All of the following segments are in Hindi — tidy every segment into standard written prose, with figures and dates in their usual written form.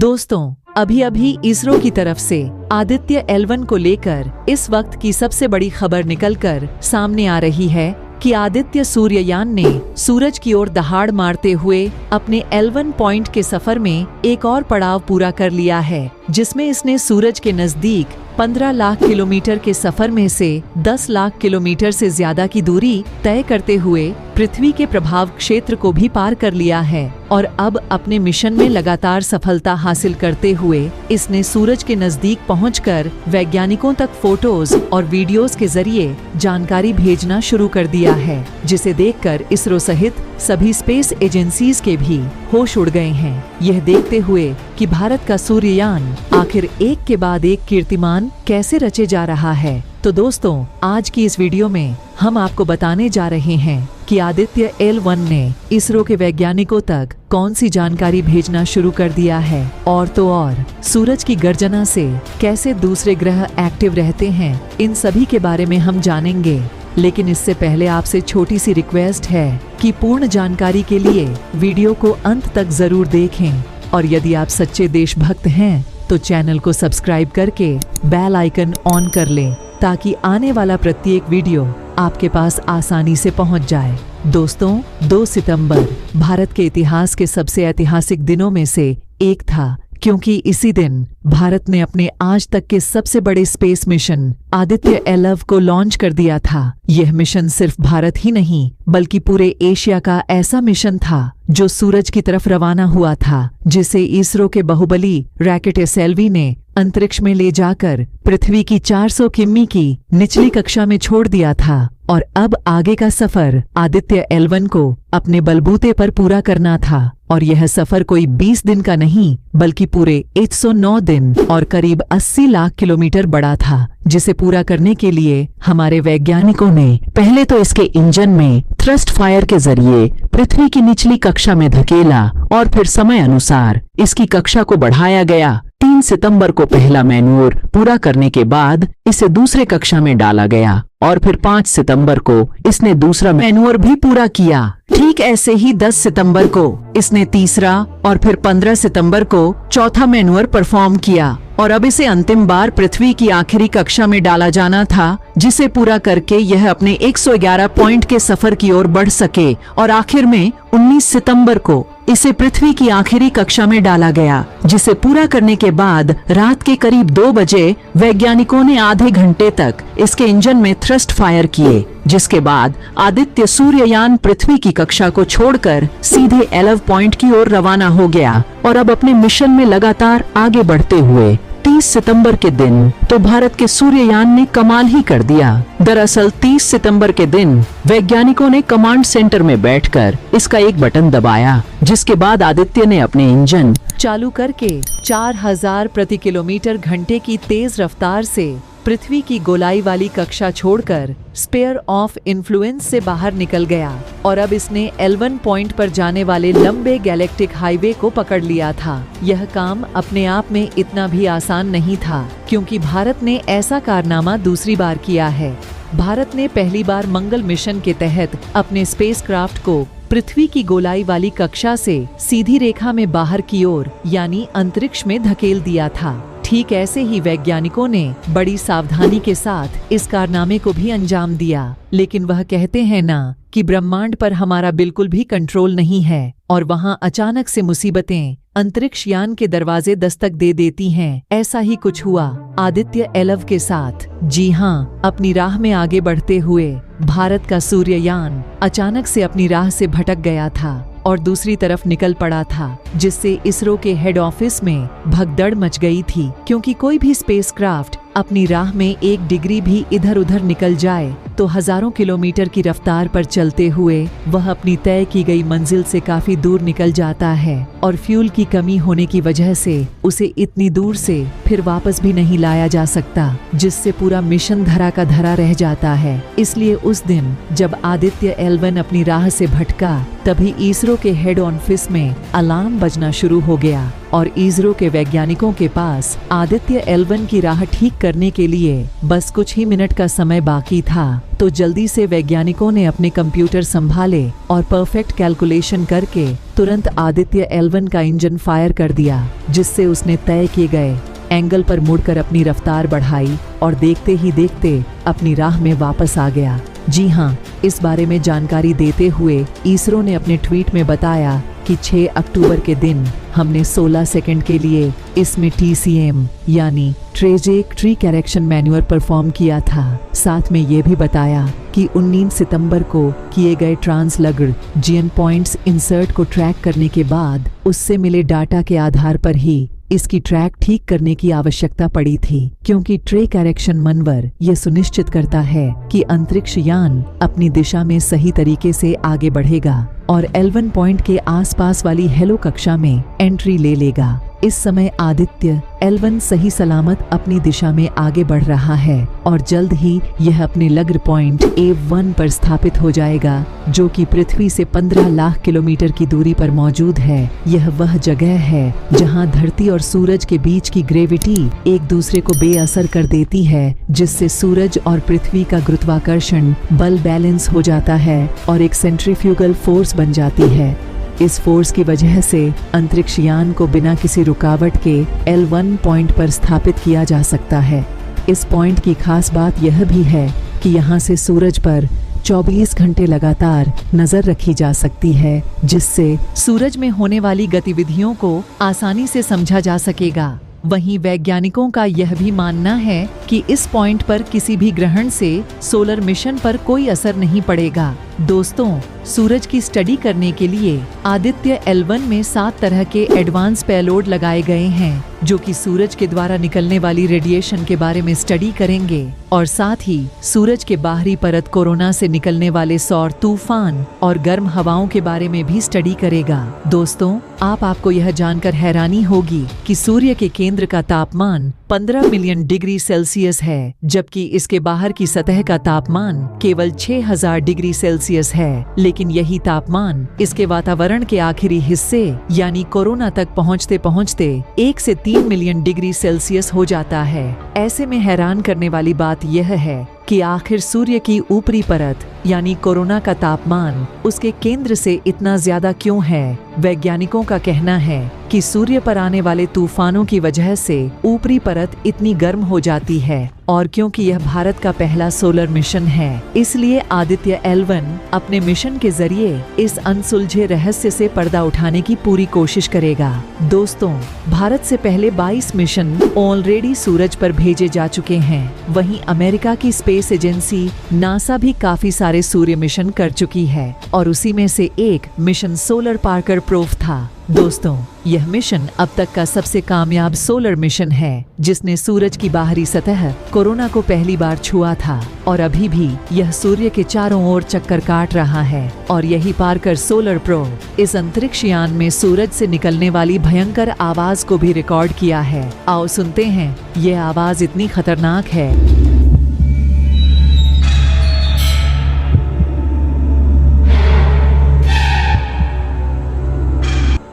दोस्तों, अभी अभी इसरो की तरफ से आदित्य L1 को लेकर इस वक्त की सबसे बड़ी खबर निकलकर सामने आ रही है कि आदित्य सूर्ययान ने सूरज की ओर दहाड़ मारते हुए अपने L1 पॉइंट के सफर में एक और पड़ाव पूरा कर लिया है, जिसमें इसने सूरज के नजदीक 15 लाख किलोमीटर के सफर में से 10 लाख किलोमीटर से ज्यादा की दूरी तय करते हुए पृथ्वी के प्रभाव क्षेत्र को भी पार कर लिया है और अब अपने मिशन में लगातार सफलता हासिल करते हुए इसने सूरज के नजदीक पहुंचकर वैज्ञानिकों तक फोटोज और वीडियोस के जरिए जानकारी भेजना शुरू कर दिया है, जिसे देखकर इसरो सहित सभी स्पेस एजेंसीज के भी होश उड़ गए हैं, यह देखते हुए कि भारत का सूर्ययान आखिर एक के बाद एक कीर्तिमान कैसे रचे जा रहा है। तो दोस्तों, आज की इस वीडियो में हम आपको बताने जा रहे हैं कि आदित्य L1 ने इसरो के वैज्ञानिकों तक कौन सी जानकारी भेजना शुरू कर दिया है और तो और सूरज की गर्जना से कैसे दूसरे ग्रह एक्टिव रहते हैं, इन सभी के बारे में हम जानेंगे। लेकिन इससे पहले आपसे छोटी सी रिक्वेस्ट है कि पूर्ण जानकारी के लिए वीडियो को अंत तक जरूर देखें और यदि आप सच्चे देशभक्त हैं तो चैनल को सब्सक्राइब करके बेल आइकन ऑन कर लें ताकि आने वाला प्रत्येक वीडियो आपके पास आसानी से पहुंच जाए। दोस्तों, 2 सितंबर भारत के इतिहास के सबसे ऐतिहासिक दिनों में से एक था, क्योंकि इसी दिन भारत ने अपने आज तक के सबसे बड़े स्पेस मिशन आदित्य L1 को लॉन्च कर दिया था। यह मिशन सिर्फ भारत ही नहीं बल्कि पूरे एशिया का ऐसा मिशन था जो सूरज की तरफ रवाना हुआ था, जिसे इसरो के बाहुबली रॉकेट SLV ने अंतरिक्ष में ले जाकर पृथ्वी की 400 किमी की निचली कक्षा में छोड़ दिया था। और अब आगे का सफर आदित्य L1 को अपने बलबूते पर पूरा करना था और यह सफर कोई 20 दिन का नहीं बल्कि पूरे 109 दिन और करीब 80 लाख किलोमीटर बड़ा था, जिसे पूरा करने के लिए हमारे वैज्ञानिकों ने पहले तो इसके इंजन में थ्रस्ट फायर के जरिए पृथ्वी की निचली कक्षा में धकेला और फिर समय अनुसार इसकी कक्षा को बढ़ाया गया। 3 सितंबर को पहला मैन्योर पूरा करने के बाद इसे दूसरे कक्षा में डाला गया और फिर 5 सितंबर को इसने दूसरा मैन्योर भी पूरा किया। ठीक ऐसे ही 10 सितंबर को इसने तीसरा और फिर 15 सितंबर को चौथा मैन्योर परफॉर्म किया और अब इसे अंतिम बार पृथ्वी की आखिरी कक्षा में डाला जाना था, जिसे पूरा करके यह अपने 111 पॉइंट के सफर की ओर बढ़ सके और आखिर में 19 सितंबर को इसे पृथ्वी की आखिरी कक्षा में डाला गया, जिसे पूरा करने के बाद रात के करीब 2 बजे वैज्ञानिकों ने आधे घंटे तक इसके इंजन में थ्रस्ट फायर किए, जिसके बाद आदित्य सूर्ययान पृथ्वी की कक्षा को छोड़कर सीधे L1 पॉइंट की ओर रवाना हो गया और अब अपने मिशन में लगातार आगे बढ़ते हुए 30 सितंबर के दिन तो भारत के सूर्ययान ने कमाल ही कर दिया। दरअसल 30 सितंबर के दिन वैज्ञानिकों ने कमांड सेंटर में बैठकर इसका एक बटन दबाया, जिसके बाद आदित्य ने अपने इंजन चालू करके 4000 प्रति किलोमीटर घंटे की तेज रफ्तार से पृथ्वी की गोलाई वाली कक्षा छोड़कर स्फीयर ऑफ इन्फ्लुएंस से बाहर निकल गया और अब इसने L1 पॉइंट पर जाने वाले लंबे गैलेक्टिक हाईवे को पकड़ लिया था। यह काम अपने आप में इतना भी आसान नहीं था, क्योंकि भारत ने ऐसा कारनामा दूसरी बार किया है। भारत ने पहली बार मंगल मिशन के तहत अपने स्पेसक्राफ्ट को पृथ्वी की गोलाई वाली कक्षा से सीधी रेखा में बाहर की ओर यानी अंतरिक्ष में धकेल दिया था। ठीक ऐसे ही वैज्ञानिकों ने बड़ी सावधानी के साथ इस कारनामे को भी अंजाम दिया, लेकिन वह कहते हैं ना कि ब्रह्मांड पर हमारा बिल्कुल भी कंट्रोल नहीं है और वहाँ अचानक से मुसीबतें अंतरिक्ष यान के दरवाजे दस्तक दे देती हैं। ऐसा ही कुछ हुआ आदित्य L1 के साथ। जी हाँ, अपनी राह में आगे बढ़ते हुए भारत का सूर्ययान अचानक से अपनी राह से भटक गया था और दूसरी तरफ निकल पड़ा था, जिससे इसरो के हेड ऑफिस में भगदड़ मच गई थी, क्योंकि कोई भी स्पेसक्राफ्ट अपनी राह में 1 डिग्री भी इधर उधर निकल जाए तो हजारों किलोमीटर की रफ्तार पर चलते हुए वह अपनी तय की गई मंजिल से काफी दूर निकल जाता है और फ्यूल की कमी होने की वजह से उसे इतनी दूर से फिर वापस भी नहीं लाया जा सकता, जिससे पूरा मिशन धरा का धरा रह जाता है। इसलिए उस दिन जब आदित्य L1 अपनी राह से भटका, तभी इसरो के हेड ऑफिस में अलार्म बजना शुरू हो गया और इसरो के वैज्ञानिकों के पास आदित्य L1 की राह ठीक करने के लिए बस कुछ ही मिनट का समय बाकी था। तो जल्दी से वैज्ञानिकों ने अपने कंप्यूटर संभाले और परफेक्ट कैलकुलेशन करके तुरंत आदित्य L1 का इंजन फायर कर दिया, जिससे उसने तय किए गए एंगल पर मुड़कर अपनी रफ्तार बढ़ाई और देखते ही देखते अपनी राह में वापस आ गया। जी हाँ, इस बारे में जानकारी देते हुए इसरो ने अपने ट्वीट में बताया कि 6 अक्टूबर के दिन हमने 16 सेकंड के लिए इसमें TCM यानी ट्रेजेक्टरी करेक्शन मैन्यूअर परफॉर्म किया था। साथ में ये भी बताया कि 19 सितंबर को किए गए ट्रांसलग्ड जीएन पॉइंट्स इंसर्ट को ट्रैक करने के बाद उससे मिले डाटा के आधार पर ही इसकी ट्रैक ठीक करने की आवश्यकता पड़ी थी, क्योंकि ट्रे करेक्शन मनवर ये सुनिश्चित करता है कि अंतरिक्ष यान अपनी दिशा में सही तरीके से आगे बढ़ेगा और L1 पॉइंट के आसपास वाली हेलो कक्षा में एंट्री ले लेगा। इस समय आदित्य L1 सही सलामत अपनी दिशा में आगे बढ़ रहा है और जल्द ही यह अपने लग्र पॉइंट A1 पर स्थापित हो जाएगा, जो कि पृथ्वी से 15 लाख किलोमीटर की दूरी पर मौजूद है। यह वह जगह है जहां धरती और सूरज के बीच की ग्रेविटी एक दूसरे को बेअसर कर देती है, जिससे सूरज और पृथ्वी का गुरुत्वाकर्षण बल बैलेंस हो जाता है और एक सेंट्रीफ्यूगल फोर्स बन जाती है। इस फोर्स की वजह से अंतरिक्ष यान को बिना किसी रुकावट के L1 पॉइंट पर स्थापित किया जा सकता है। इस पॉइंट की खास बात यह भी है कि यहाँ से सूरज पर 24 घंटे लगातार नजर रखी जा सकती है, जिससे सूरज में होने वाली गतिविधियों को आसानी से समझा जा सकेगा। वहीं वैज्ञानिकों का यह भी मानना है कि इस पॉइंट पर किसी भी ग्रहण से सोलर मिशन पर कोई असर नहीं पड़ेगा। दोस्तों, सूरज की स्टडी करने के लिए आदित्य L1 में 7 तरह के एडवांस पेलोड लगाए गए हैं, जो कि सूरज के द्वारा निकलने वाली रेडिएशन के बारे में स्टडी करेंगे और साथ ही सूरज के बाहरी परत कोरोना से निकलने वाले सौर तूफान और गर्म हवाओं के बारे में भी स्टडी करेगा। दोस्तों, आपको यह जानकर हैरानी होगी कि सूर्य के केंद्र का तापमान 15 मिलियन डिग्री सेल्सियस है, जबकि इसके बाहर की सतह का तापमान केवल 6000 डिग्री सेल्सियस है। लेकिन यही तापमान इसके वातावरण के आखिरी हिस्से यानी कोरोना तक पहुंचते पहुंचते 1 से 3 मिलियन डिग्री सेल्सियस हो जाता है। ऐसे में हैरान करने वाली बात यह है कि आखिर सूर्य की ऊपरी परत यानी कोरोना का तापमान उसके केंद्र से इतना ज्यादा क्यों है? वैज्ञानिकों का कहना है कि सूर्य पर आने वाले तूफानों की वजह से ऊपरी परत इतनी गर्म हो जाती है और क्योंकि यह भारत का पहला सोलर मिशन है, इसलिए आदित्य L1 अपने मिशन के जरिए इस अनसुलझे रहस्य से पर्दा उठाने की पूरी कोशिश करेगा। दोस्तों, भारत से पहले 22 मिशन ऑलरेडी सूरज पर भेजे जा चुके हैं। वहीं अमेरिका की स्पेस एजेंसी नासा भी काफी सारे सूर्य मिशन कर चुकी है और उसी में से एक मिशन सोलर पार्कर प्रोब था। दोस्तों, यह मिशन अब तक का सबसे कामयाब सोलर मिशन है, जिसने सूरज की बाहरी सतह कोरोना को पहली बार छुआ था और अभी भी यह सूर्य के चारों ओर चक्कर काट रहा है। और यही पार्कर सोलर प्रोब इस अंतरिक्ष यान में सूरज से निकलने वाली भयंकर आवाज को भी रिकॉर्ड किया है। आओ सुनते हैं, यह आवाज इतनी खतरनाक है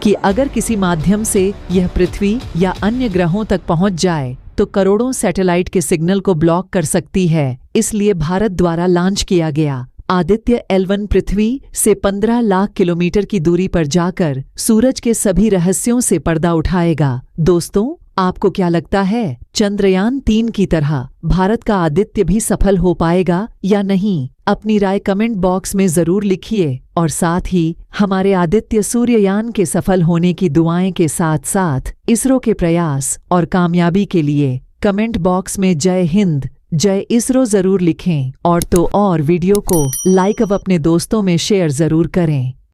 कि अगर किसी माध्यम से यह पृथ्वी या अन्य ग्रहों तक पहुंच जाए तो करोड़ों सैटेलाइट के सिग्नल को ब्लॉक कर सकती है। इसलिए भारत द्वारा लॉन्च किया गया आदित्य L1 पृथ्वी से 15 लाख किलोमीटर की दूरी पर जाकर सूरज के सभी रहस्यों से पर्दा उठाएगा। दोस्तों, आपको क्या लगता है, चंद्रयान 3 की तरह भारत का आदित्य भी सफल हो पाएगा या नहीं? अपनी राय कमेंट बॉक्स में जरूर लिखिए और साथ ही हमारे आदित्य सूर्ययान के सफल होने की दुआएं के साथ साथ इसरो के प्रयास और कामयाबी के लिए कमेंट बॉक्स में जय हिंद, जय इसरो जरूर लिखें और वीडियो को लाइक और अपने दोस्तों में शेयर जरूर करें।